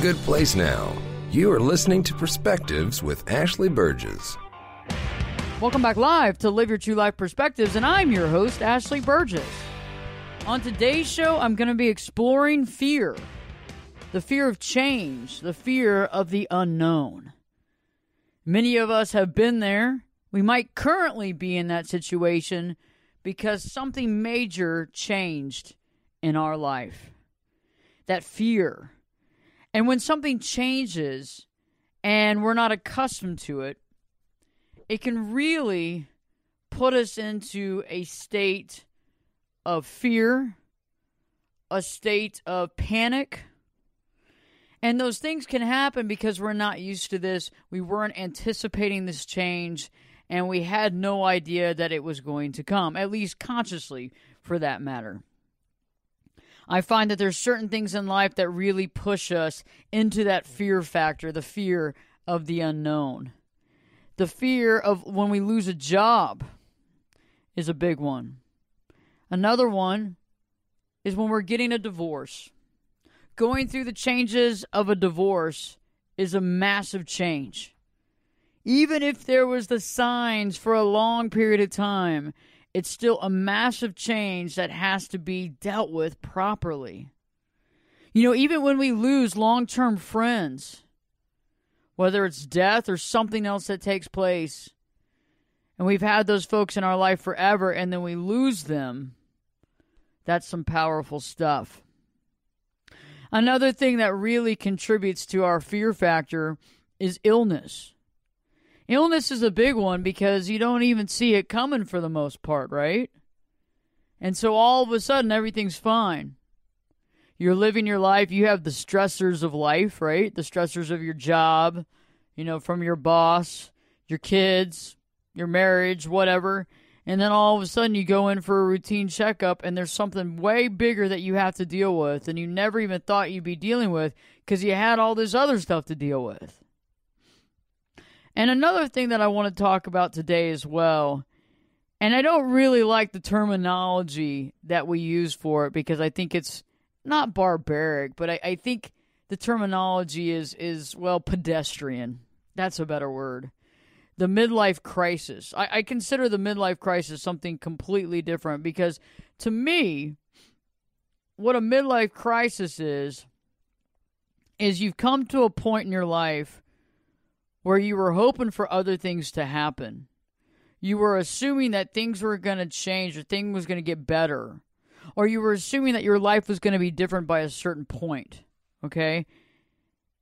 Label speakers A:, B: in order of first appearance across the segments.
A: good place now. You are listening to Perspectives with Ashley Burgess.
B: Welcome back live to Live Your True Life Perspectives, and I'm your host, Ashley Burgess. On today's show, I'm going to be exploring fear. The fear of change, the fear of the unknown. Many of us have been there. We might currently be in that situation because something major changed in our life. That fear. And when something changes and we're not accustomed to it, it can really put us into a state of fear, a state of panic. And those things can happen because we're not used to this. We weren't anticipating this change, and we had no idea that it was going to come, at least consciously for that matter. I find that there's certain things in life that really push us into that fear factor, the fear of the unknown. The fear of when we lose a job is a big one. Another one is when we're getting a divorce. Going through the changes of a divorce is a massive change. Even if there was the signs for a long period of time, it's still a massive change that has to be dealt with properly. You know, even when we lose long-term friends, whether it's death or something else that takes place, and we've had those folks in our life forever, and then we lose them, that's some powerful stuff. Another thing that really contributes to our fear factor is illness. Illness is a big one because you don't even see it coming for the most part, right? And so all of a sudden, everything's fine. You're living your life. You have the stressors of life, right? The stressors of your job, from your boss, your kids, your marriage, whatever. And then all of a sudden, you go in for a routine checkup, and there's something way bigger that you have to deal with, and you never even thought you'd be dealing with because you had all this other stuff to deal with. And another thing that I want to talk about today as well, and I don't really like the terminology that we use for it because I think it's not barbaric, but I think the terminology is pedestrian. That's a better word. The midlife crisis. I consider the midlife crisis something completely different because to me, what a midlife crisis is you've come to a point in your life where you were hoping for other things to happen. You were assuming that things were going to change or things was going to get better. Or you were assuming that your life was going to be different by a certain point. Okay?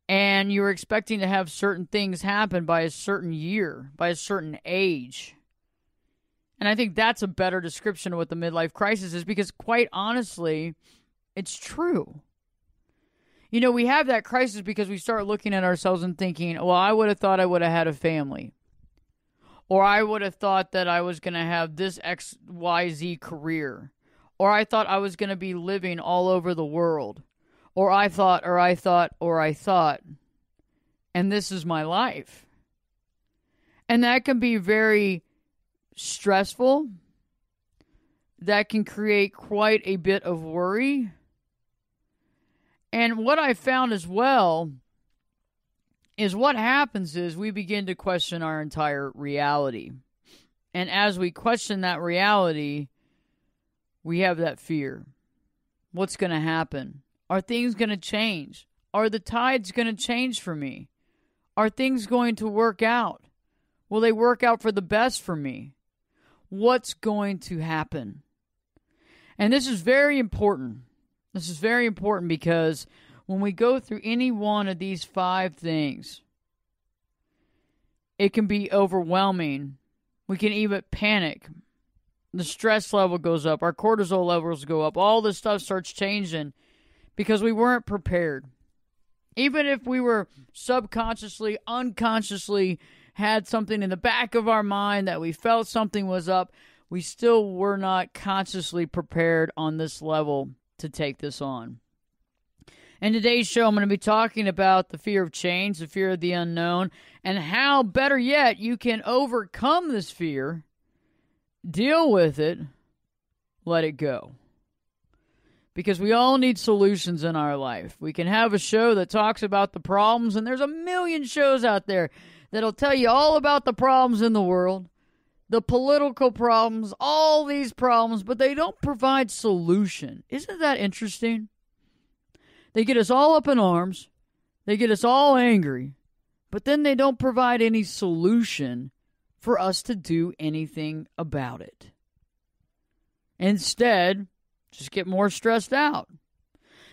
B: And you were expecting to have certain things happen by a certain year, by a certain age. And I think that's a better description of what the midlife crisis is because quite honestly, it's true. We have that crisis because we start looking at ourselves and thinking, well, I would have thought I would have had a family. Or I would have thought that I was going to have this XYZ career. Or I thought I was going to be living all over the world. Or I thought. And this is my life. And that can be very stressful. That can create quite a bit of worry. And what I found as well is what happens is we begin to question our entire reality. And as we question that reality, we have that fear. What's going to happen? Are things going to change? Are the tides going to change for me? Are things going to work out? Will they work out for the best for me? What's going to happen? And this is very important. This is very important because when we go through any one of these 5 things, it can be overwhelming. We can even panic. The stress level goes up. Our cortisol levels go up. All this stuff starts changing because we weren't prepared. Even if we were subconsciously, unconsciously had something in the back of our mind that we felt something was up, we still were not consciously prepared on this level to take this on. In today's show, I'm going to be talking about the fear of change, the fear of the unknown, and how, better yet, you can overcome this fear, deal with it, let it go. because we all need solutions in our life. We can have a show that talks about the problems, and there's a million shows out there that'll tell you all about the problems in the world, the political problems, all these problems, but they don't provide solution. Isn't that interesting? They get us all up in arms. They get us all angry, but then they don't provide any solution for us to do anything about it. Instead, just get more stressed out.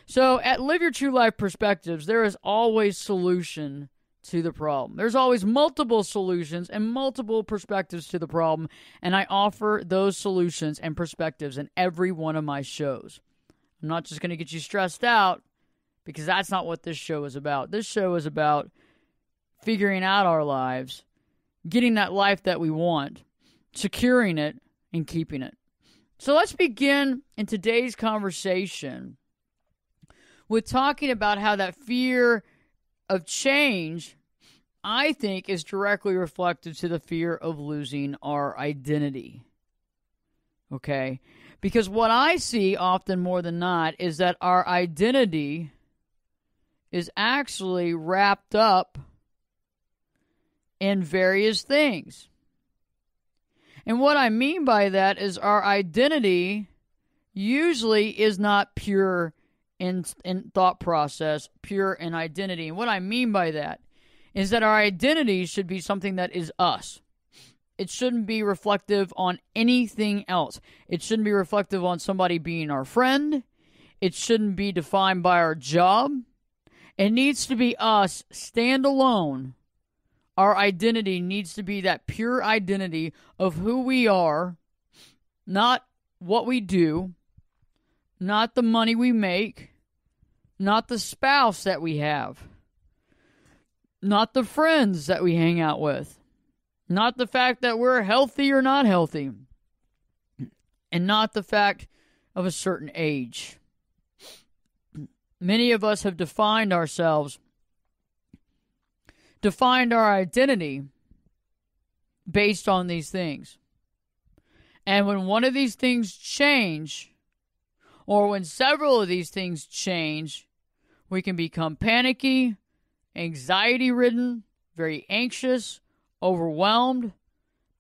B: So at Live Your True Life Perspectives, there is always solution to the problem. There's always multiple solutions and multiple perspectives to the problem, and I offer those solutions and perspectives in every one of my shows. I'm not just going to get you stressed out, because that's not what this show is about. This show is about figuring out our lives, getting that life that we want, securing it, and keeping it. So let's begin in today's conversation with talking about how that fear of change, I think, is directly reflected to the fear of losing our identity. Okay? Because what I see often more than not is that our identity is actually wrapped up in various things. And what I mean by that is our identity usually is not pure in thought process, pure in identity. And what I mean by that is that our identity should be something that is us. It shouldn't be reflective on anything else. It shouldn't be reflective on somebody being our friend. It shouldn't be defined by our job. It needs to be us, stand alone. Our identity needs to be that pure identity of who we are, not what we do, not the money we make, not the spouse that we have, not the friends that we hang out with, not the fact that we're healthy or not healthy, and not the fact of a certain age. Many of us have defined ourselves, defined our identity based on these things. And when one of these things change, or when several of these things change, we can become panicky, anxiety-ridden, very anxious, overwhelmed.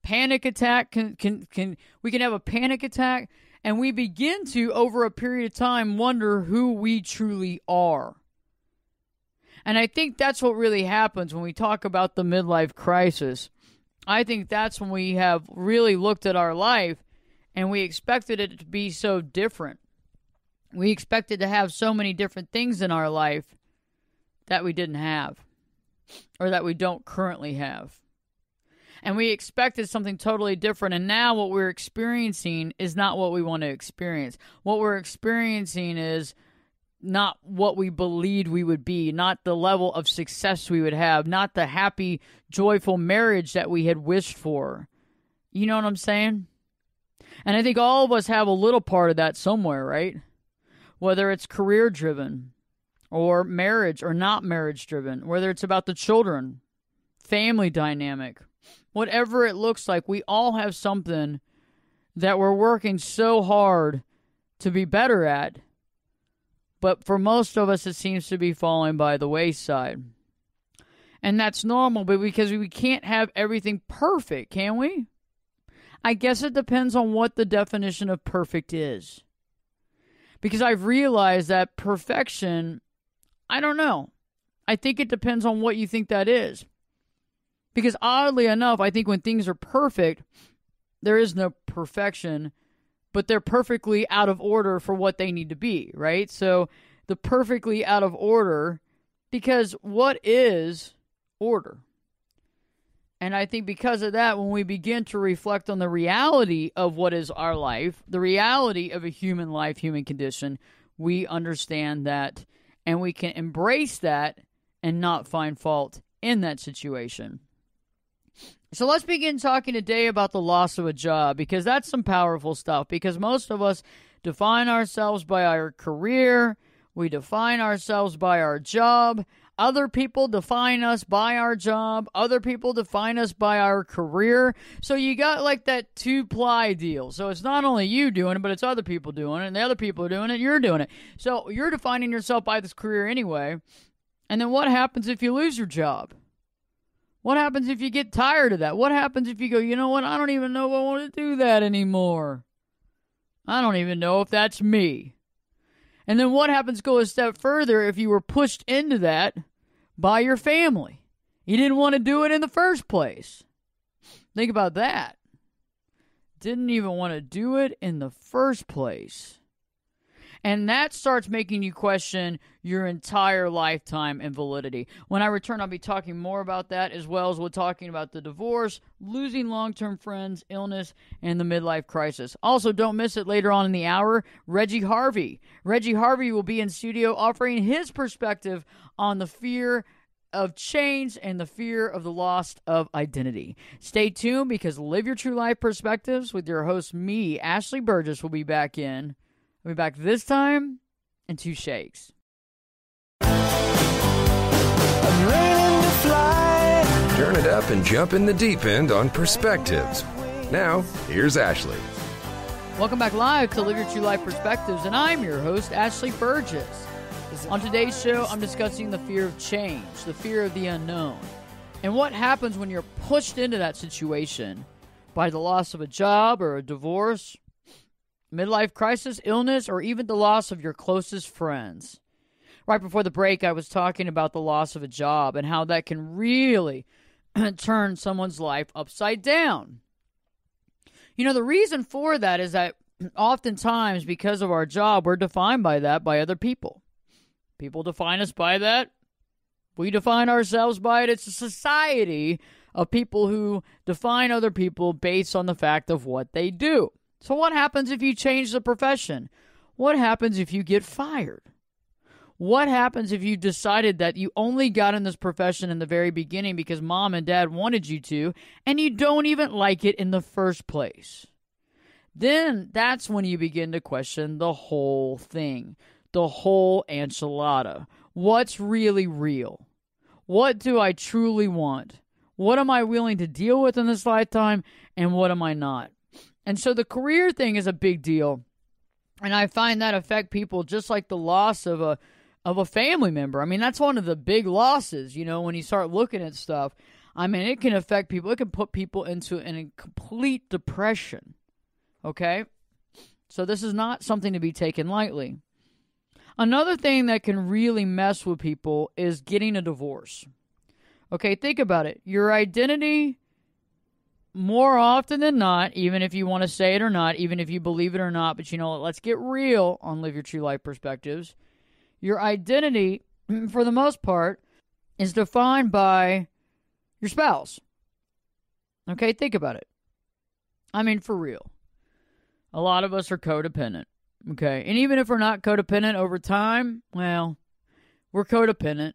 B: Panic attack we can have a panic attack, and we begin to, over a period of time, wonder who we truly are. And I think that's what really happens when we talk about the midlife crisis. I think that's when we have really looked at our life and we expected it to be so different. We expected to have so many different things in our life that we didn't have, or that we don't currently have. And we expected something totally different, and now what we're experiencing is not what we want to experience. What we're experiencing is not what we believed we would be, not the level of success we would have, not the happy, joyful marriage that we had wished for. You know what I'm saying? And I think all of us have a little part of that somewhere, right? Whether it's career-driven, or marriage or not marriage-driven, whether it's about the children, family dynamic, whatever it looks like, we all have something that we're working so hard to be better at. But for most of us, it seems to be falling by the wayside. And that's normal, but because we can't have everything perfect, can we? I guess it depends on what the definition of perfect is. Because I've realized that perfection, I don't know. I think it depends on what you think that is. Because oddly enough, I think when things are perfect, there is no perfection, but they're perfectly out of order for what they need to be, right? So the perfectly out of order, because what is order? And I think because of that, when we begin to reflect on the reality of what is our life, the reality of a human life, human condition, we understand that and we can embrace that and not find fault in that situation. So let's begin talking today about the loss of a job, because that's some powerful stuff, because most of us define ourselves by our career, we define ourselves by our job. Other people define us by our job. Other people define us by our career. So you got like that two-ply deal. So it's not only you doing it, but it's other people doing it. And the other people are doing it, you're doing it. So you're defining yourself by this career anyway. And then what happens if you lose your job? What happens if you get tired of that? What happens if you go, you know what, I don't even know if I want to do that anymore. I don't even know if that's me. And then what happens, go a step further, if you were pushed into that by your family? You didn't want to do it in the first place. Think about that. Didn't even want to do it in the first place. And that starts making you question your entire lifetime and validity. When I return, I'll be talking more about that, as well as we're talking about the divorce, losing long-term friends, illness, and the midlife crisis. Also, don't miss it later on in the hour, Reggie Harvey. Reggie Harvey will be in studio offering his perspective on the fear of change and the fear of the loss of identity. Stay tuned, because Live Your True Life Perspectives with your host, me, Ashley Burgess, will be back in. I'll be back this time in 2 shakes.
A: Turn it up and jump in the deep end on Perspectives. Now, here's Ashley.
B: Welcome back live to Live Your True Life Perspectives, and I'm your host, Ashley Burgess. On today's show, I'm discussing the fear of change, the fear of the unknown, and what happens when you're pushed into that situation by the loss of a job or a divorce, midlife crisis, illness, or even the loss of your closest friends. Right before the break, I was talking about the loss of a job and how that can really turn someone's life upside down. You know, the reason for that is that oftentimes, because of our job, we're defined by that by other people. People define us by that. We define ourselves by it. It's a society of people who define other people based on the fact of what they do. So what happens if you change the profession? What happens if you get fired? What happens if you decided that you only got in this profession in the very beginning because mom and dad wanted you to, and you don't even like it in the first place? Then that's when you begin to question the whole thing, the whole enchilada. What's really real? What do I truly want? What am I willing to deal with in this lifetime, and what am I not? And so the career thing is a big deal, and I find that affect people just like the loss of a family member. I mean, that's one of the big losses, you know, when you start looking at stuff. I mean, it can affect people. It can put people into a complete depression, okay? So this is not something to be taken lightly. Another thing that can really mess with people is getting a divorce. Okay, think about it. Your identity, more often than not, even if you want to say it or not, even if you believe it or not, but you know, let's get real on Live Your True Life Perspectives. Your identity, for the most part, is defined by your spouse. Okay, think about it. I mean, for real. A lot of us are codependent. Okay, and even if we're not codependent over time, well, we're codependent.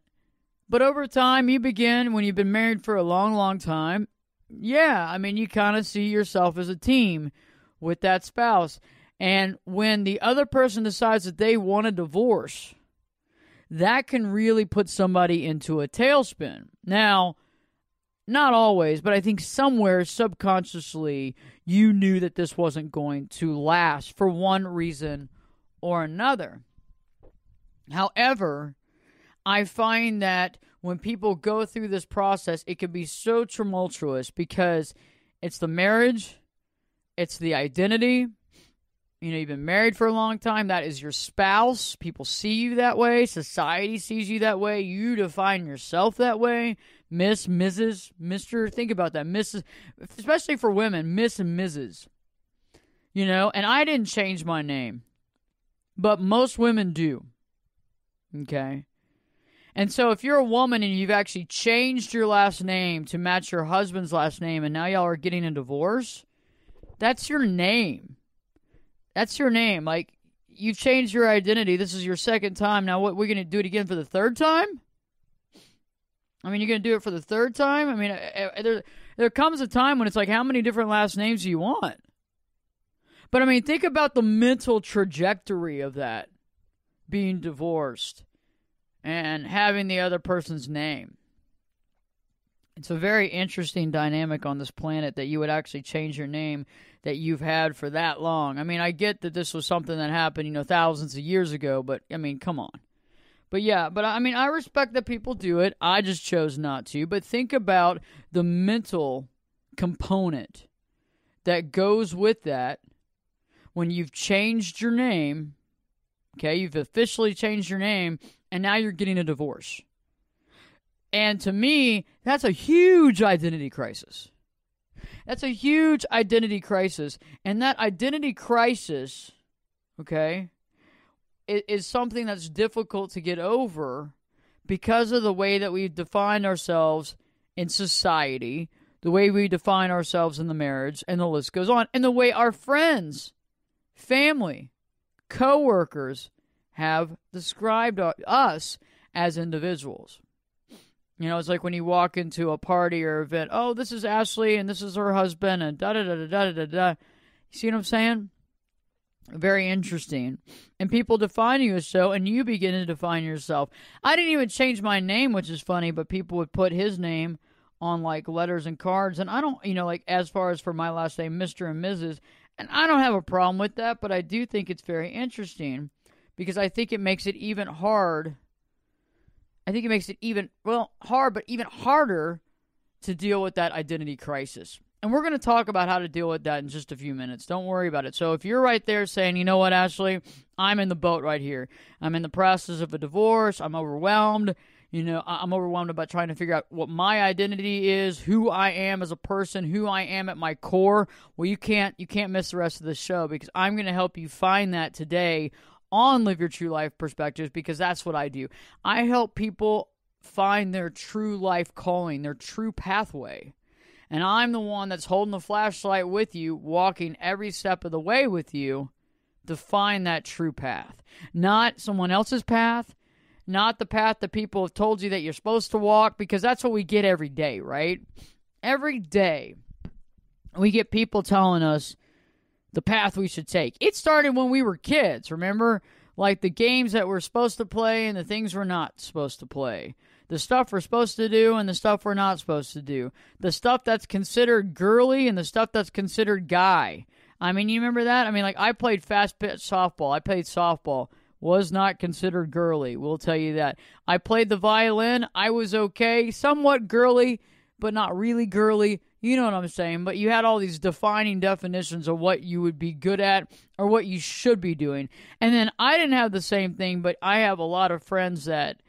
B: But over time, you begin, when you've been married for a long, long time, yeah, I mean, you kind of see yourself as a team with that spouse. And when the other person decides that they want a divorce, that can really put somebody into a tailspin. Now, not always, but I think somewhere subconsciously you knew that this wasn't going to last for one reason or another. However, I find that when people go through this process, it can be so tumultuous because it's the marriage, it's the identity. You know, you've been married for a long time. That is your spouse. People see you that way. Society sees you that way. You define yourself that way. Miss, Mrs., Mr. Think about that. Mrs., especially for women, Miss and Mrs. You know, and I didn't change my name, but most women do. Okay? And so if you're a woman and you've actually changed your last name to match your husband's last name and now y'all are getting a divorce, that's your name. That's your name. Like, you've changed your identity. This is your second time. Now, what, we're going to do it again for the third time? I mean, you're going to do it for the third time? I mean, there comes a time when it's like, how many different last names do you want? But, I mean, think about the mental trajectory of that, being divorced. and having the other person's name. It's a very interesting dynamic on this planet that you would actually change your name that you've had for that long. I mean, I get that this was something that happened, thousands of years ago, but, I mean, come on. But yeah, I mean, I respect that people do it. I just chose not to. But think about the mental component that goes with that when you've changed your name, okay? You've officially changed your name, and now you're getting a divorce. And to me, that's a huge identity crisis. That's a huge identity crisis. And that identity crisis, okay, is something that's difficult to get over because of the way that we've defined ourselves in society, the way we define ourselves in the marriage, and the list goes on, and the way our friends, family, co-workers have described us as individuals. It's like when you walk into a party or event, oh, this is Ashley, and this is her husband, and da-da-da-da-da-da-da. You see what I'm saying? Very interesting. And people define you as so, and you begin to define yourself. I didn't even change my name, which is funny, but people would put his name on, like, letters and cards, and I don't, like, as far as for my last name, Mr. and Mrs., and I don't have a problem with that, but I do think it's very interesting because I think it makes it even hard. I think it makes it hard, but even harder to deal with that identity crisis. And we're going to talk about how to deal with that in just a few minutes. Don't worry about it. So if you're right there saying, you know what, Ashley, I'm in the boat right here. I'm in the process of a divorce. I'm overwhelmed. I'm overwhelmed about trying to figure out what my identity is, who I am as a person, who I am at my core. Well, you can't miss the rest of the show because I'm going to help you find that today on Live Your True Life Perspectives, because that's what I do. I help people find their true life calling, their true pathway. And I'm the one that's holding the flashlight with you, walking every step of the way with you to find that true path. Not someone else's path, not the path that people have told you that you're supposed to walk, because that's what we get every day, right? Every day we get people telling us the path we should take. It started when we were kids, remember? Like the games that we're supposed to play and the things we're not supposed to play. The stuff we're supposed to do and the stuff we're not supposed to do. The stuff that's considered girly and the stuff that's considered guy. I mean, you remember that? I mean, like I played fast pitch softball. I played softball. Was not considered girly. We'll tell you that. I played the violin. I was okay. Somewhat girly, but not really girly. You know what I'm saying? But you had all these defining definitions of what you would be good at or what you should be doing. And then I didn't have the same thing, but I have a lot of friends that,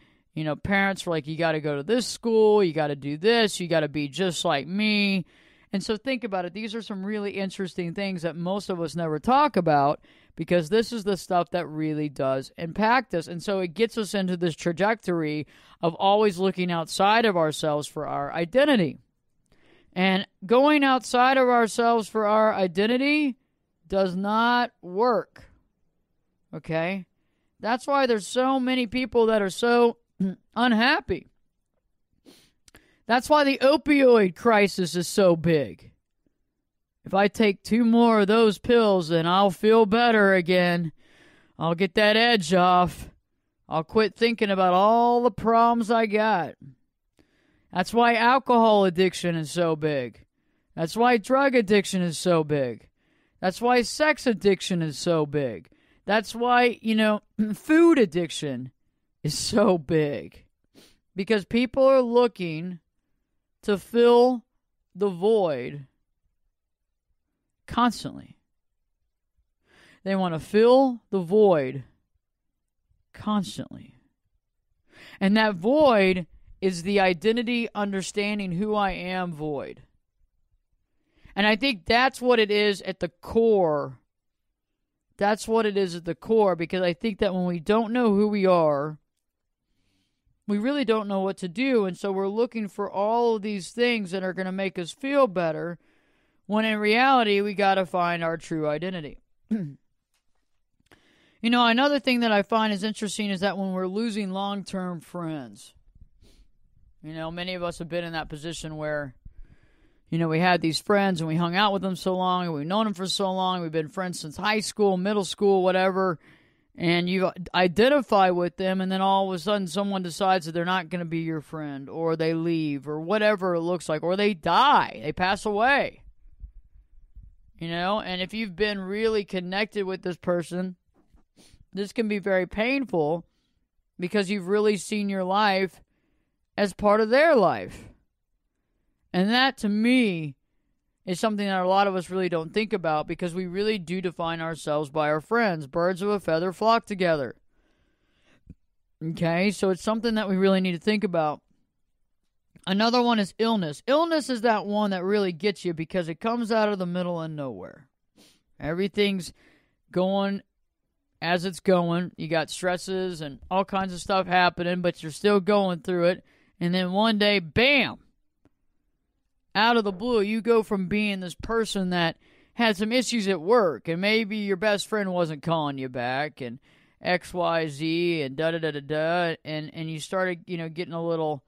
B: parents were like, you got to go to this school, you got to do this, you got to be just like me. And so think about it. These are some really interesting things that most of us never talk about because this is the stuff that really does impact us. And so it gets us into this trajectory of always looking outside of ourselves for our identity. And going outside of ourselves for our identity does not work. Okay? That's why there's so many people that are so unhappy. That's why the opioid crisis is so big. If I take 2 more of those pills, then I'll feel better again. I'll get that edge off. I'll quit thinking about all the problems I got. That's why alcohol addiction is so big. That's why drug addiction is so big. That's why sex addiction is so big. That's why, food addiction is so big. Because people are looking to fill the void constantly. They want to fill the void constantly. And that void is the identity, understanding who I am void. And I think that's what it is at the core. That's what it is at the core, because I think that when we don't know who we are, we really don't know what to do. And so we're looking for all of these things that are going to make us feel better, when in reality, we got to find our true identity. Another thing that I find is interesting is that when we're losing long-term friends, many of us have been in that position where, we had these friends and we hung out with them so long and we've known them for so long. We've been friends since high school, middle school, whatever. and you identify with them, and then all of a sudden someone decides that they're not going to be your friend, or they leave, or whatever it looks like, or they die, they pass away. And if you've been really connected with this person, this can be very painful because you've really seen your life as part of their life. And that, to me, is something that a lot of us really don't think about, because we really do define ourselves by our friends. Birds of a feather flock together. Okay, so it's something that we really need to think about. Another one is illness. Illness is that one that really gets you because it comes out of the middle of nowhere. Everything's going as it's going. You got stresses and all kinds of stuff happening, but you're still going through it. And then one day, bam! Out of the blue, you go from being this person that had some issues at work, and maybe your best friend wasn't calling you back, and XYZ, and da-da-da-da-da, and you started, getting a little...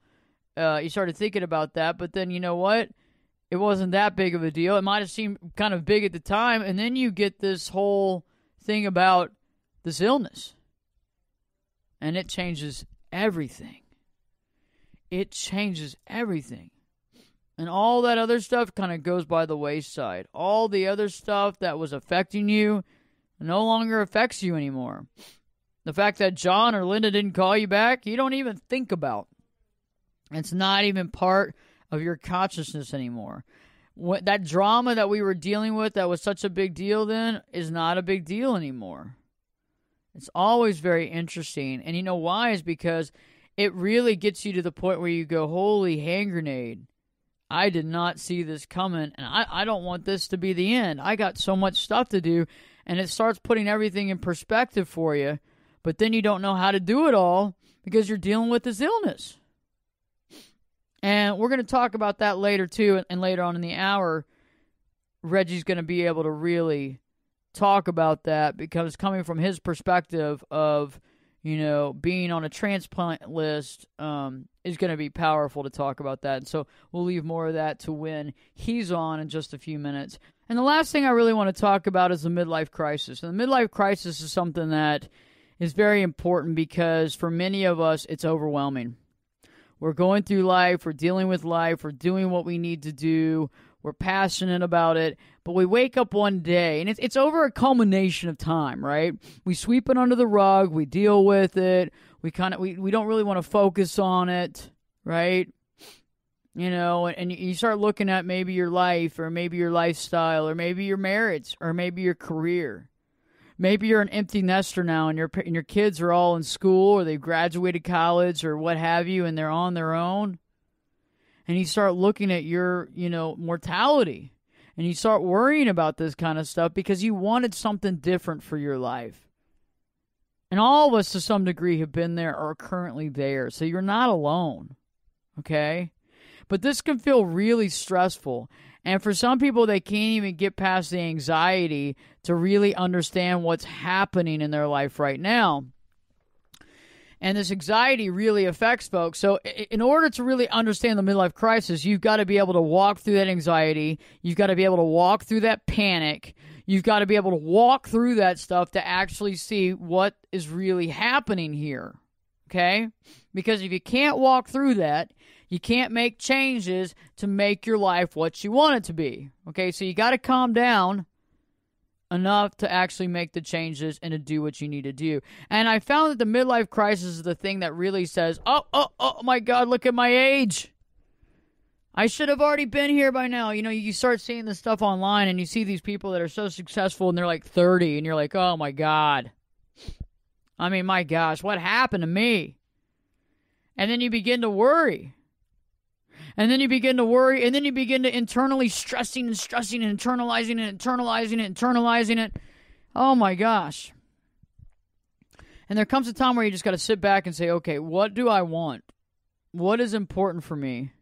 B: you started thinking about that, but then you know what? It wasn't that big of a deal. It might have seemed kind of big at the time, and then you get this whole thing about this illness, and it changes everything. It changes everything. And all that other stuff kind of goes by the wayside. All the other stuff that was affecting you no longer affects you anymore. The fact that John or Linda didn't call you back, you don't even think about. It's not even part of your consciousness anymore. That drama that we were dealing with that was such a big deal then is not a big deal anymore. It's always very interesting. And you know why? Is because it really gets you to the point where you go, holy hand grenade. I did not see this coming, and I don't want this to be the end. I got so much stuff to do, and it starts putting everything in perspective for you, but then you don't know how to do it all because you're dealing with this illness. And we're going to talk about that later, too, and later on in the hour, Reggie's going to be able to really talk about that because coming from his perspective of, being on a transplant list is going to be powerful to talk about that. And so we'll leave more of that to when he's on in just a few minutes. And the last thing I really want to talk about is the midlife crisis. And the midlife crisis is something that is very important because for many of us, it's overwhelming. We're going through life, we're dealing with life, we're doing what we need to do, we're passionate about it, but we wake up one day, and it's over a culmination of time, right? We sweep it under the rug, we deal with it, we don't really want to focus on it, right? And you start looking at maybe your life, or maybe your lifestyle, or maybe your marriage, or maybe your career. Maybe you're an empty nester now, and your kids are all in school, or they've graduated college, or what have you, and they're on their own. And you start looking at your, mortality, and you start worrying about this kind of stuff because you wanted something different for your life. And all of us, to some degree, have been there or are currently there, so you're not alone, okay? But this can feel really stressful. And for some people, they can't even get past the anxiety to really understand what's happening in their life right now. And this anxiety really affects folks. So in order to really understand the midlife crisis, you've got to be able to walk through that anxiety. You've got to be able to walk through that panic. You've got to be able to walk through that stuff to actually see what is really happening here. Okay? Because if you can't walk through that, you can't make changes to make your life what you want it to be. Okay, so you got to calm down enough to actually make the changes and to do what you need to do. And I found that the midlife crisis is the thing that really says, oh my God, look at my age. I should have already been here by now. You start seeing this stuff online and you see these people that are so successful and they're like 30 and you're like, oh my God. I mean, my gosh, what happened to me? And then you begin to worry. And then you begin to worry, and then you begin to internally stressing and internalizing it. Oh my gosh. And there comes a time where you just got to sit back and say, okay, what do I want? What is important for me?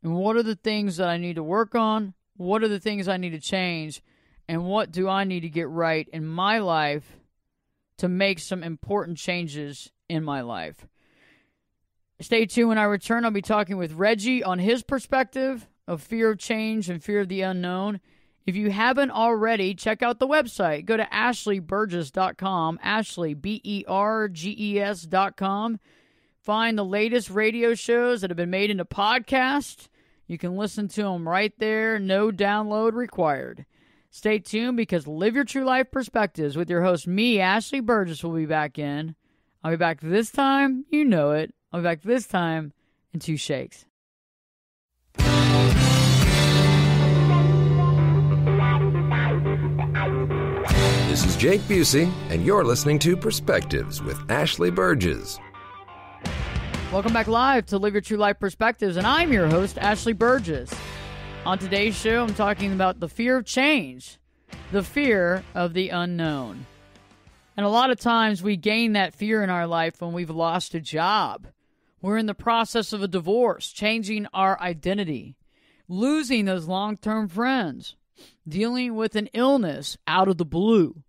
B: And what are the things that I need to work on? What are the things I need to change? And what do I need to get right in my life to make some important changes in my life? Stay tuned. When I return, I'll be talking with Reggie on his perspective of fear of change and fear of the unknown. If you haven't already, check out the website. Go to ashleyburgess.com, Ashley, BERGES.com. Find the latest radio shows that have been made into podcasts. You can listen to them right there. No download required. Stay tuned because Live Your True Life Perspectives with your host, me, Ashley Burgess, will be back in. I'll be back this time. You know it. I'll be back this time in 2 shakes.
A: This is Jake Busey, and you're listening to Perspectives with Ashley Burgess.
B: Welcome back live to Live Your True Life Perspectives, and I'm your host, Ashley Burgess. On today's show, I'm talking about the fear of change, the fear of the unknown. And a lot of times we gain that fear in our life when we've lost a job. We're in the process of a divorce, changing our identity, losing those long-term friends, dealing with an illness out of the blue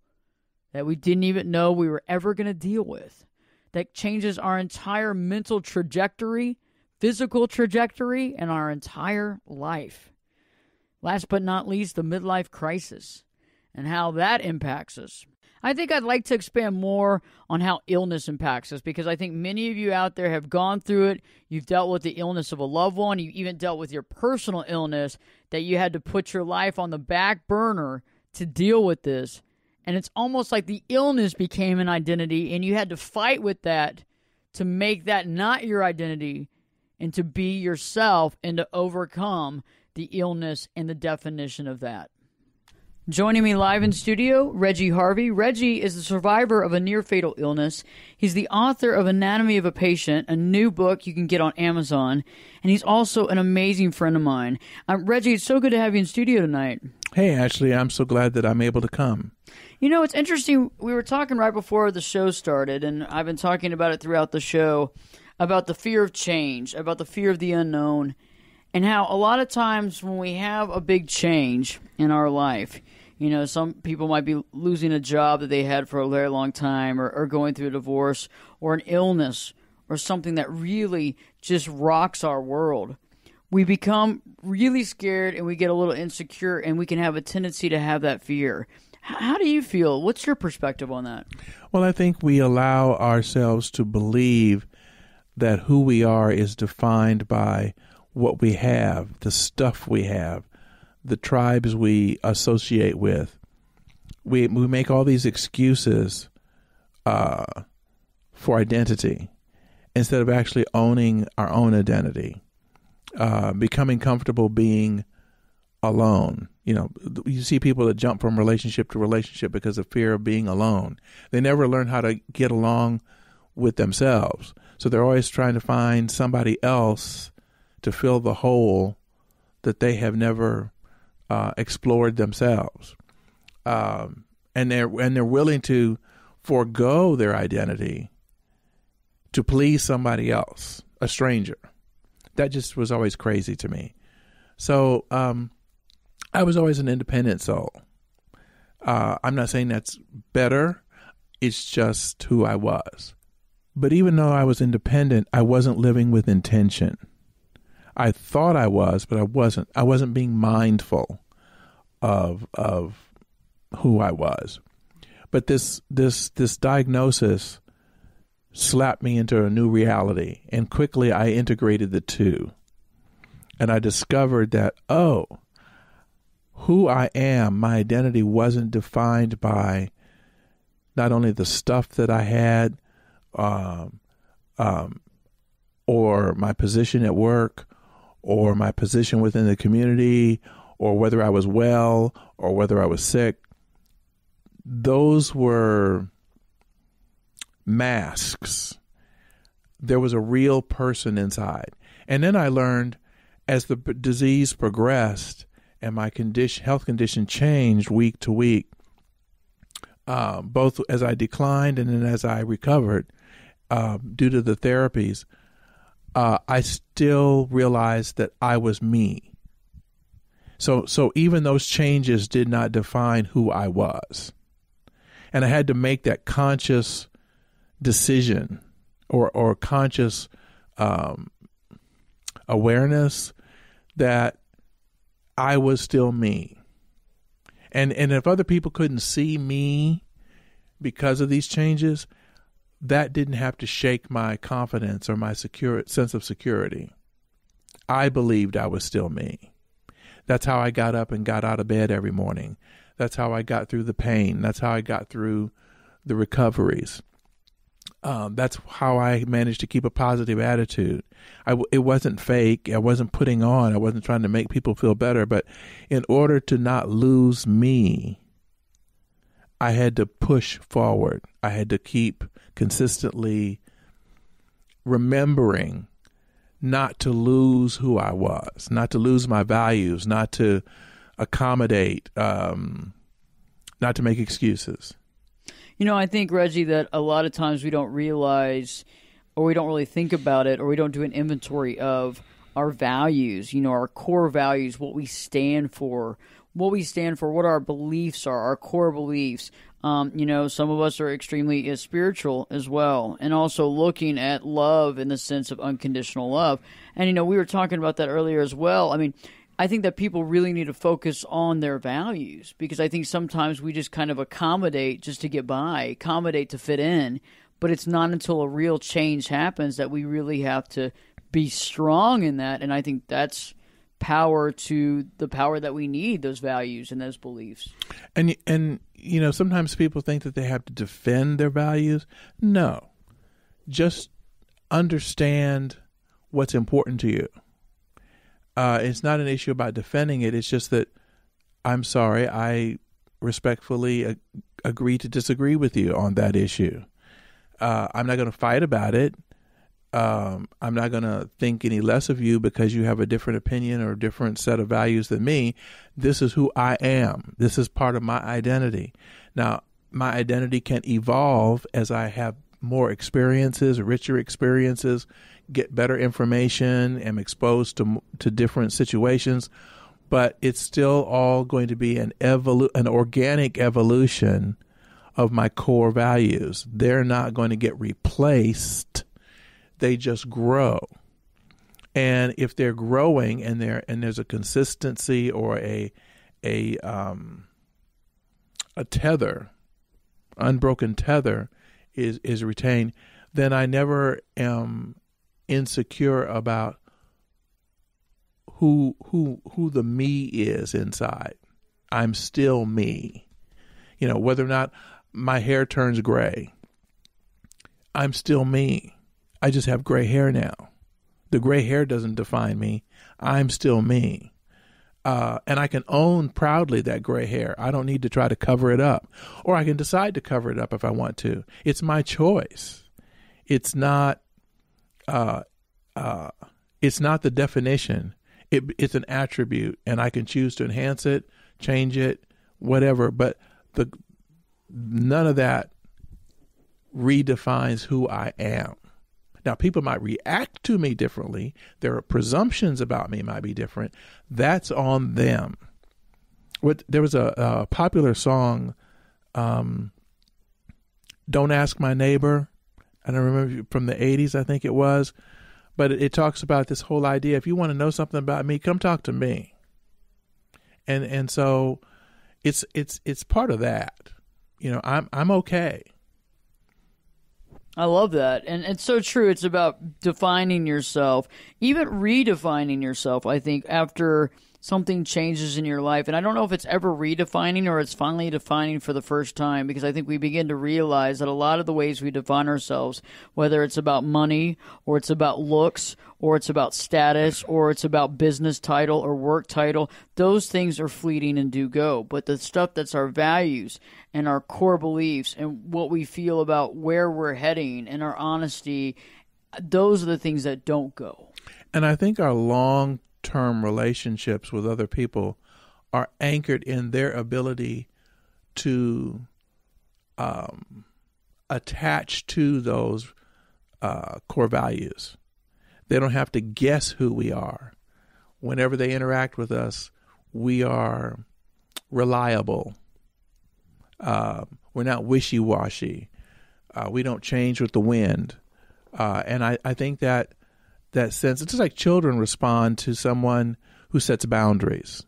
B: that we didn't even know we were ever going to deal with, that changes our entire mental trajectory, physical trajectory, and our entire life. Last but not least, the midlife crisis and how that impacts us. I think I'd like to expand more on how illness impacts us because I think many of you out there have gone through it. You've dealt with the illness of a loved one. You even dealt with your personal illness that you had to put your life on the back burner to deal with this. And it's almost like the illness became an identity and you had to fight with that to make that not your identity and to be yourself and to overcome the illness and the definition of that. Joining me live in studio, Reggie Harvey. Reggie is the survivor of a near-fatal illness. He's the author of Anatomy of a Patient, a new book you can get on Amazon. And he's also an amazing friend of mine. Reggie, it's so good to have you in studio tonight.
C: Hey, Ashley, I'm so glad that I'm able to come.
B: You know, it's interesting. We were talking right before the show started, and I've been talking about it throughout the show, about the fear of change, about the fear of the unknown, and how a lot of times when we have a big change in our life, you know, some people might be losing a job that they had for a very long time or going through a divorce or an illness or something that really just rocks our world. We become really scared and we get a little insecure and we can have a tendency to have that fear. How do you feel? What's your perspective on that?
C: Well, I think we allow ourselves to believe that who we are is defined by what we have, the stuff we have, the tribes we associate with. We make all these excuses for identity instead of actually owning our own identity, becoming comfortable being alone. You know, you see people that jump from relationship to relationship because of fear of being alone. They never learn how to get along with themselves. So they're always trying to find somebody else to fill the hole that they have never explored themselves, and they're willing to forego their identity to please somebody else, a stranger. That just was always crazy to me. So I was always an independent soul. I'm not saying that's better. It's just who I was. But even though I was independent, I wasn't living with intention. I thought I was, but I wasn't. I wasn't being mindful of who I was. But this diagnosis slapped me into a new reality, and quickly I integrated the two. And I discovered that, who I am, my identity wasn't defined by not only the stuff that I had, or my position at work, or my position within the community, or whether I was well, or whether I was sick. Those were masks. There was a real person inside. And then I learned as the disease progressed and my health condition changed week to week, both as I declined and then as I recovered due to the therapies, I still realized that I was me. So even those changes did not define who I was. And I had to make that conscious decision or conscious awareness that I was still me. And if other people couldn't see me because of these changes, that didn't have to shake my confidence or my sense of security. I believed I was still me. That's how I got up and got out of bed every morning. That's how I got through the pain. That's how I got through the recoveries. That's how I managed to keep a positive attitude. It wasn't fake. I wasn't putting on. I wasn't trying to make people feel better. But in order to not lose me, I had to push forward. I had to keep consistently remembering not to lose who I was, not to lose my values, not to accommodate, not to make excuses.
B: You know, I think, Reggie, that a lot of times we don't realize, or we don't really think about it, or we don't do an inventory of our values, you know, our core values, what we stand for, what our beliefs are, our core beliefs. You know, some of us are extremely spiritual as well, and also looking at love in the sense of unconditional love. And, you know, we were talking about that earlier as well. I mean, I think that people really need to focus on their values, because I think sometimes we just kind of accommodate just to get by, accommodate to fit in, but it's not until a real change happens that we really have to be strong in that. And I think that's power to the power that we need, those values and those beliefs.
C: And you know, sometimes people think that they have to defend their values. No, just understand what's important to you. It's not an issue about defending it. It's just that, I'm sorry, I respectfully agree to disagree with you on that issue. I'm not going to fight about it. I'm not going to think any less of you because you have a different opinion or a different set of values than me. This is who I am. This is part of my identity. Now, my identity can evolve as I have more experiences, richer experiences, get better information, am exposed to different situations, but it's still all going to be an organic evolution of my core values. They're not going to get replaced. They just grow. And if they're growing and there's a consistency or a tether, unbroken tether is retained, then I never am insecure about who the me is inside. I'm still me. You know, whether or not my hair turns gray, I'm still me. I just have gray hair now. The gray hair doesn't define me. I'm still me. And I can own proudly that gray hair. I don't need to try to cover it up. Or I can decide to cover it up if I want to. It's my choice. It's not the definition. It's an attribute, and I can choose to enhance it, change it, whatever. But none of that redefines who I am. Now, people might react to me differently. Their presumptions about me might be different. That's on them. There was a popular song, Don't Ask My Neighbor. I don't remember, from the 80s, I think it was. But it talks about this whole idea, if you want to know something about me, come talk to me. And so it's part of that. You know, I'm okay.
B: I love that. And it's so true. It's about defining yourself, even redefining yourself, I think, after something changes in your life. And I don't know if it's ever redefining or it's finally defining for the first time, because I think we begin to realize that a lot of the ways we define ourselves, whether it's about money or it's about looks or it's about status or it's about business title or work title, those things are fleeting and do go. But the stuff that's our values and our core beliefs and what we feel about where we're heading and our honesty, those are the things that don't go.
C: And I think our long-term relationships with other people are anchored in their ability to attach to those core values. They don't have to guess who we are. Whenever they interact with us, we are reliable. We're not wishy-washy. We don't change with the wind. And I think that sense, it's just like children respond to someone who sets boundaries,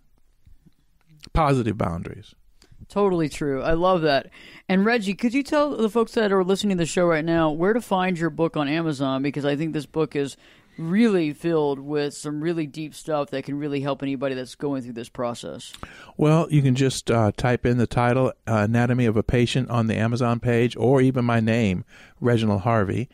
C: positive boundaries.
B: Totally true. I love that. And Reggie, could you tell the folks that are listening to the show right now where to find your book on Amazon? Because I think this book is really filled with some really deep stuff that can really help anybody that's going through this process.
C: Well, you can just type in the title, Anatomy of a Patient, on the Amazon page, or even my name, Reginald Harvey.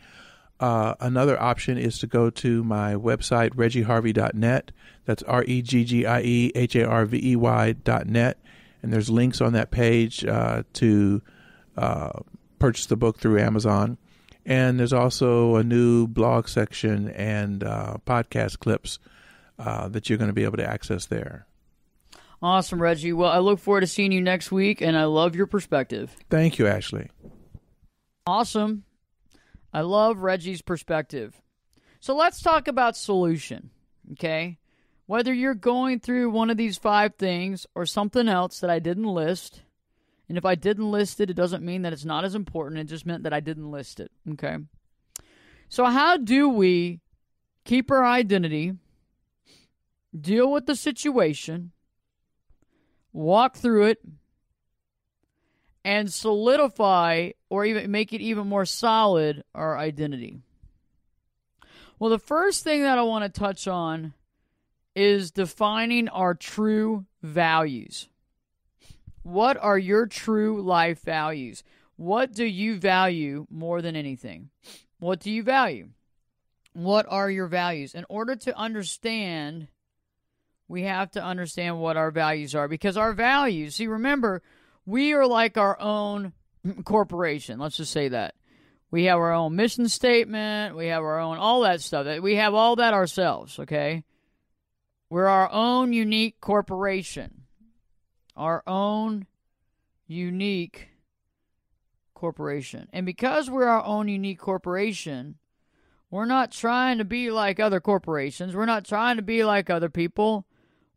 C: Another option is to go to my website, reggieharvey.net. That's REGGIEHARVEY.net. And there's links on that page to purchase the book through Amazon. And there's also a new blog section and podcast clips that you're going to be able to access there.
B: Awesome, Reggie. Well, I look forward to seeing you next week, and I love your perspective.
C: Thank you, Ashley.
B: Awesome. I love Reggie's perspective. So let's talk about solution, okay? Whether you're going through one of these 5 things or something else that I didn't list, and if I didn't list it, it doesn't mean that it's not as important. It just meant that I didn't list it, okay? So how do we keep our identity, deal with the situation, walk through it, and solidify or even make it even more solid our identity? Well, the first thing that I want to touch on is defining our true values. What are your true life values? What do you value more than anything? What do you value? What are your values? In order to understand, we have to understand what our values are, because our values, see, remember, we are like our own corporation. Let's just say that. We have our own mission statement. We have our own, all that stuff. We have all that ourselves, okay? We're our own unique corporation. Our own unique corporation. And because we're our own unique corporation, we're not trying to be like other corporations. We're not trying to be like other people.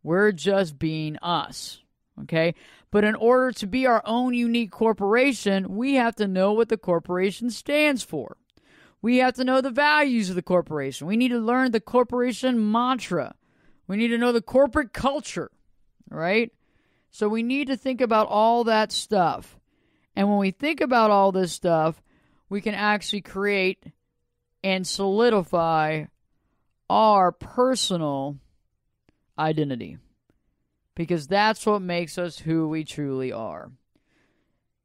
B: We're just being us, okay? But in order to be our own unique corporation, we have to know what the corporation stands for. We have to know the values of the corporation. We need to learn the corporation mantra. We need to know the corporate culture, right? So we need to think about all that stuff. And when we think about all this stuff, we can actually create and solidify our personal identity. Because that's what makes us who we truly are.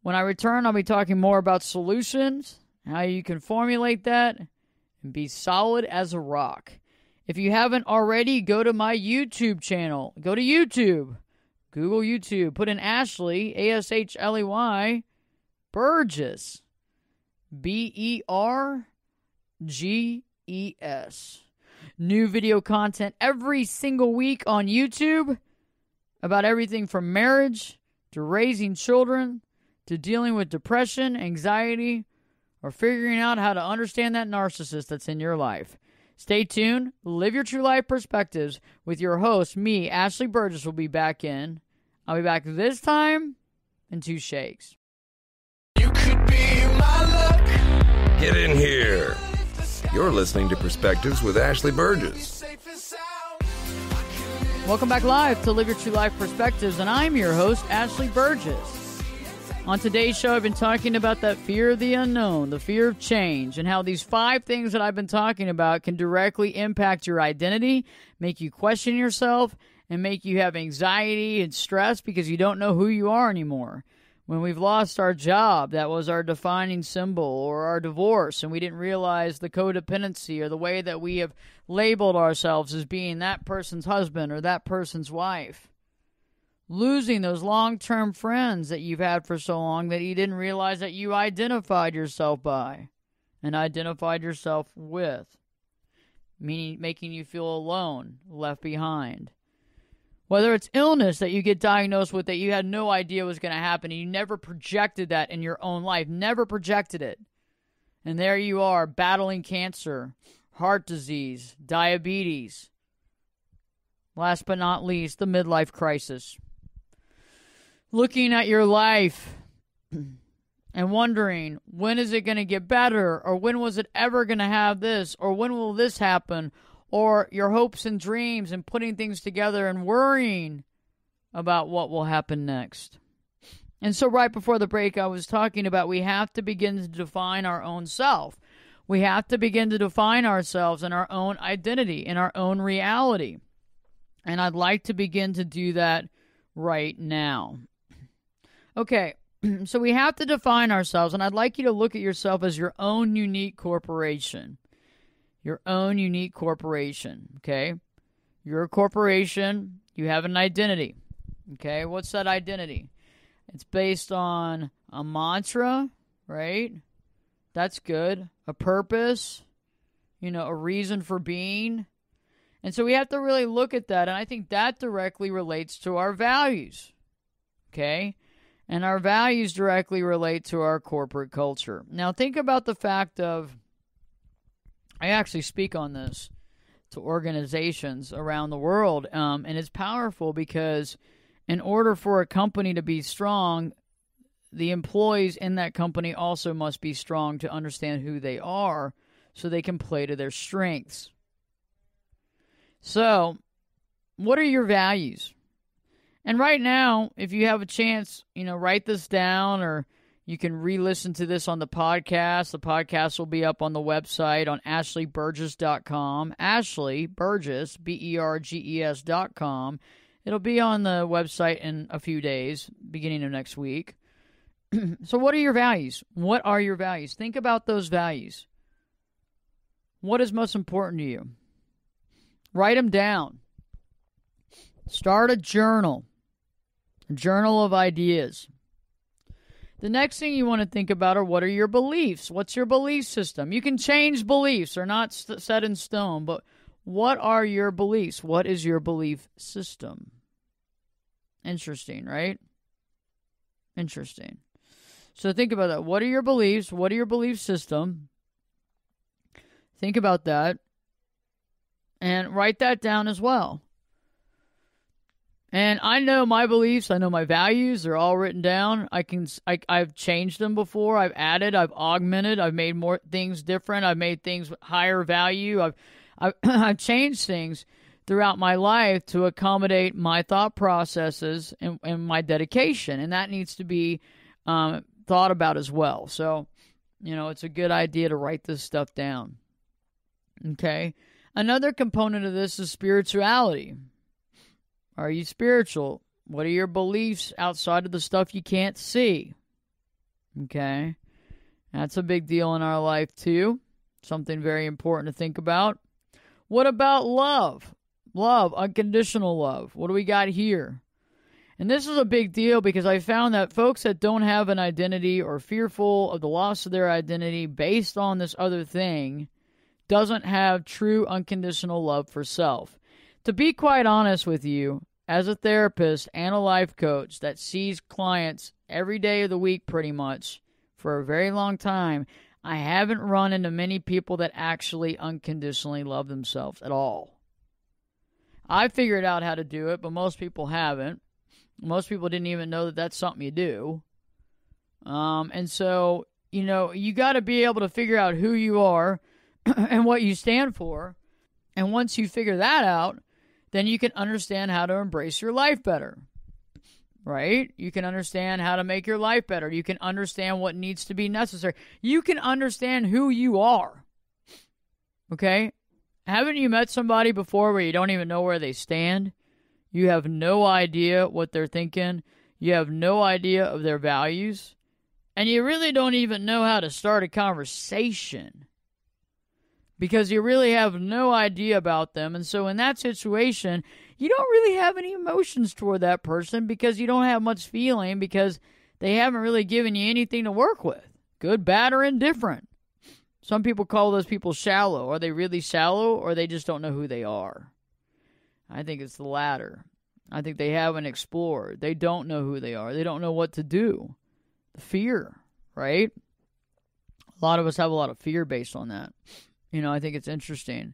B: When I return, I'll be talking more about solutions, how you can formulate that, and be solid as a rock. If you haven't already, go to my YouTube channel. Go to YouTube. Google YouTube. Put in Ashley, Ashley, Burgess, Berges. New video content every single week on YouTube about everything from marriage to raising children to dealing with depression, anxiety, or figuring out how to understand that narcissist that's in your life. Stay tuned. Live your true life perspectives with your host, me, Ashley Burgess, will be back in. I'll be back this time in 2 shakes.
D: You could be my luck.
A: Get in here. You're listening to Perspectives with Ashley Burgess.
B: Welcome back live to Live Your True Life Perspectives, and I'm your host, Ashley Burgess. On today's show, I've been talking about that fear of the unknown, the fear of change, and how these 5 things that I've been talking about can directly impact your identity, make you question yourself, and make you have anxiety and stress because you don't know who you are anymore. When we've lost our job, that was our defining symbol, or our divorce, and we didn't realize the codependency or the way that we have labeled ourselves as being that person's husband or that person's wife. Losing those long-term friends that you've had for so long that you didn't realize that you identified yourself by and identified yourself with, meaning making you feel alone, left behind. Whether it's illness that you get diagnosed with that you had no idea was going to happen and you never projected that in your own life, never projected it. And there you are battling cancer, heart disease, diabetes. Last but not least, the midlife crisis. Looking at your life and wondering, when is it going to get better? Or when was it ever going to have this? Or when will this happen? Or your hopes and dreams and putting things together and worrying about what will happen next. And so right before the break, I was talking about we have to begin to define our own self. We have to begin to define ourselves and our own identity and our own reality. And I'd like to begin to do that right now. Okay, so we have to define ourselves, and I'd like you to look at yourself as your own unique corporation. Your own unique corporation, okay? You're a corporation. You have an identity, okay? What's that identity? It's based on a mantra, right? That's good. A purpose, a reason for being. And so we have to really look at that, and I think that directly relates to our values, okay? And our values directly relate to our corporate culture. Now, think about the fact of, I actually speak on this to organizations around the world, and it's powerful because in order for a company to be strong, the employees in that company also must be strong to understand who they are so they can play to their strengths. So, what are your values? And right now, if you have a chance, write this down, or you can re-listen to this on the podcast. The podcast will be up on the website on ashleyburgess.com. Ashley Burgess, BERGES.com. It'll be on the website in a few days, beginning of next week. So what are your values? What are your values? Think about those values. What is most important to you? Write them down. Start a journal of ideas. The next thing you want to think about are what are your beliefs? What's your belief system? You can change beliefs. They're not set in stone, but what are your beliefs? What is your belief system? Interesting, right? Interesting. So think about that. What are your beliefs? What are your belief system? Think about that. And write that down as well. And I know my beliefs. I know my values. They're all written down. I've changed them before. I've added. I've augmented. I've made more things different. I've made things higher value. I've changed things throughout my life to accommodate my thought processes and my dedication. And that needs to be thought about as well. So, it's a good idea to write this stuff down. Okay? Another component of this is spirituality. Are you spiritual? What are your beliefs outside of the stuff you can't see? Okay? That's a big deal in our life too. Something very important to think about. What about love? Love, unconditional love. What do we got here? And this is a big deal because I found that folks that don't have an identity or fearful of the loss of their identity based on this other thing doesn't have true unconditional love for self. To be quite honest with you, as a therapist and a life coach that sees clients every day of the week pretty much for a very long time, I haven't run into many people that actually unconditionally love themselves at all. I figured out how to do it, but most people haven't. Most people didn't even know that that's something you do. And so, you got to be able to figure out who you are and what you stand for. And once you figure that out, then you can understand how to embrace your life better, right? You can understand how to make your life better. You can understand what needs to be necessary. You can understand who you are, okay? Haven't you met somebody before where you don't even know where they stand? You have no idea what they're thinking. You have no idea of their values. And you really don't even know how to start a conversation because you really have no idea about them. And so in that situation, you don't really have any emotions toward that person because you don't have much feeling because they haven't really given you anything to work with, good, bad, or indifferent. Some people call those people shallow. Are they really shallow, or they just don't know who they are? I think it's the latter. I think they haven't explored. They don't know who they are. They don't know what to do. The fear, right? A lot of us have a lot of fear based on that. I think it's interesting.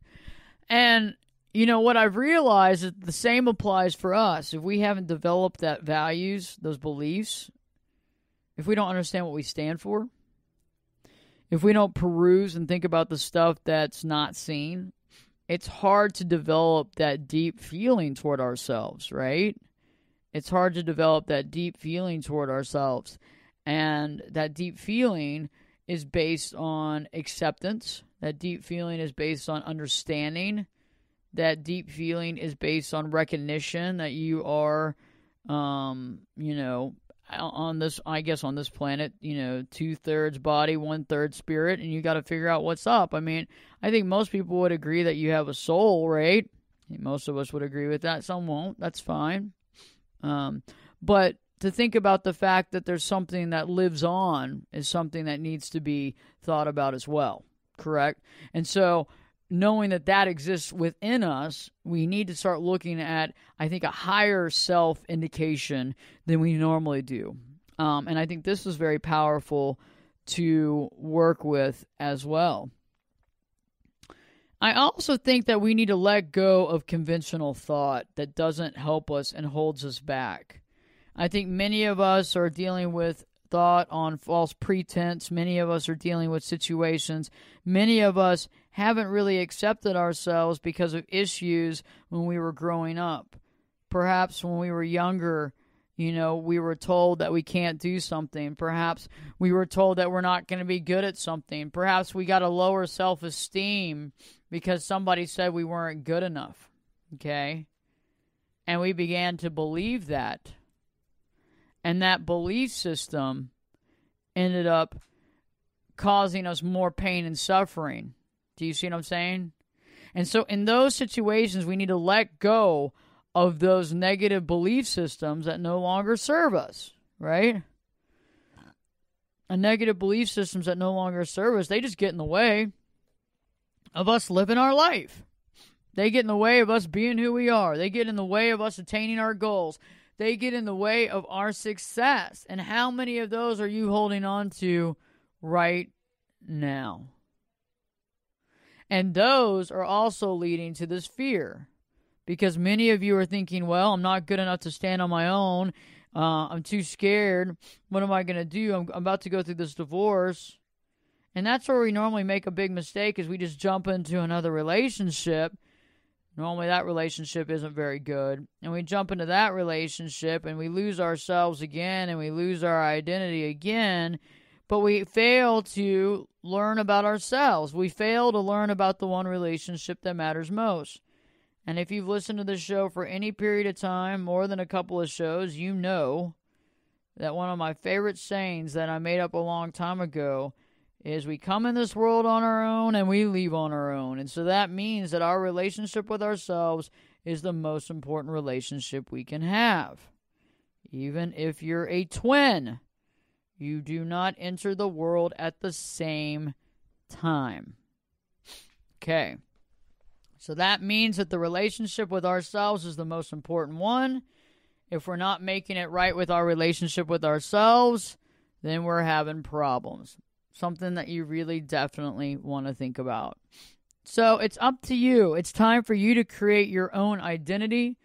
B: And, what I've realized is the same applies for us. If we haven't developed that values, those beliefs, if we don't understand what we stand for, if we don't peruse and think about the stuff that's not seen, it's hard to develop that deep feeling toward ourselves, right? it's hard to develop that deep feeling toward ourselves. And that deep feeling is based on acceptance. That deep feeling is based on understanding. That deep feeling is based on recognition that you are, on this planet, 2/3 body, 1/3 spirit, and you got to figure out what's up. I mean, I think most people would agree that you have a soul, right? Most of us would agree with that. Some won't. That's fine. But to think about the fact that there's something that lives on is something that needs to be thought about as well, correct? And so knowing that that exists within us, we need to start looking at, I think, a higher self indication than we normally do. And I think this is very powerful to work with as well. I also think that we need to let go of conventional thought that doesn't help us and holds us back. I think many of us are dealing with thought on false pretense. Many of us are dealing with situations. Many of us haven't really accepted ourselves because of issues when we were growing up. Perhaps when we were younger, we were told that we can't do something. Perhaps we were told that we're not going to be good at something. Perhaps we got a lower self-esteem because somebody said we weren't good enough. Okay? And we began to believe that. And that belief system ended up causing us more pain and suffering. Do you see what I'm saying? And so in those situations, we need to let go of those negative belief systems that no longer serve us, right? And negative belief systems that no longer serve us, they just get in the way of us living our life. They get in the way of us being who we are. They get in the way of us attaining our goals. They get in the way of our success. And how many of those are you holding on to right now? And those are also leading to this fear. Because many of you are thinking, well, I'm not good enough to stand on my own. I'm too scared. What am I going to do? I'm about to go through this divorce. And that's where we normally make a big mistake, is we just jump into another relationship. Normally that relationship isn't very good. And we jump into that relationship and we lose ourselves again and we lose our identity again. But we fail to learn about ourselves. We fail to learn about the one relationship that matters most. And if you've listened to this show for any period of time, more than a couple of shows, you know that one of my favorite sayings that I made up a long time ago is we come in this world on our own and we leave on our own. And so that means that our relationship with ourselves is the most important relationship we can have. Even if you're a twin, you do not enter the world at the same time. Okay. So that means that the relationship with ourselves is the most important one. If we're not making it right with our relationship with ourselves, then we're having problems. Something that you really definitely want to think about. So it's up to you. It's time for you to create your own identity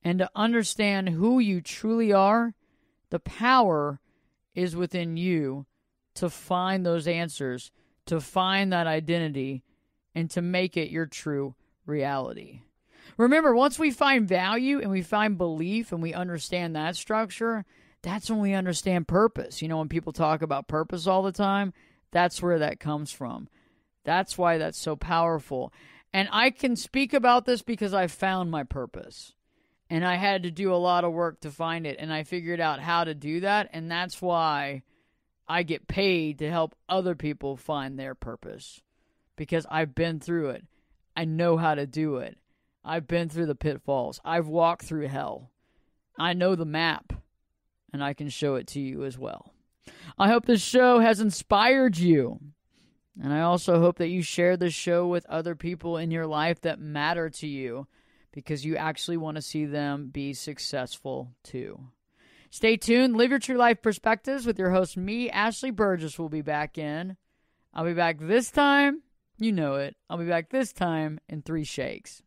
B: and to understand who you truly are. The power is within you to find those answers, to find that identity, and to make it your true reality. Remember, once we find value and we find belief and we understand that structure, that's when we understand purpose. When people talk about purpose all the time, that's where that comes from. That's why that's so powerful. And I can speak about this because I found my purpose. And I had to do a lot of work to find it. And I figured out how to do that. And that's why I get paid to help other people find their purpose. Because I've been through it. I know how to do it. I've been through the pitfalls. I've walked through hell. I know the map. And I can show it to you as well. I hope this show has inspired you. And I also hope that you share this show with other people in your life that matter to you, because you actually want to see them be successful too. Stay tuned. Live Your True Life Perspectives with your host, me, Ashley Burgess, will be back in. I'll be back this time. You know it. I'll be back this time in 3 shakes.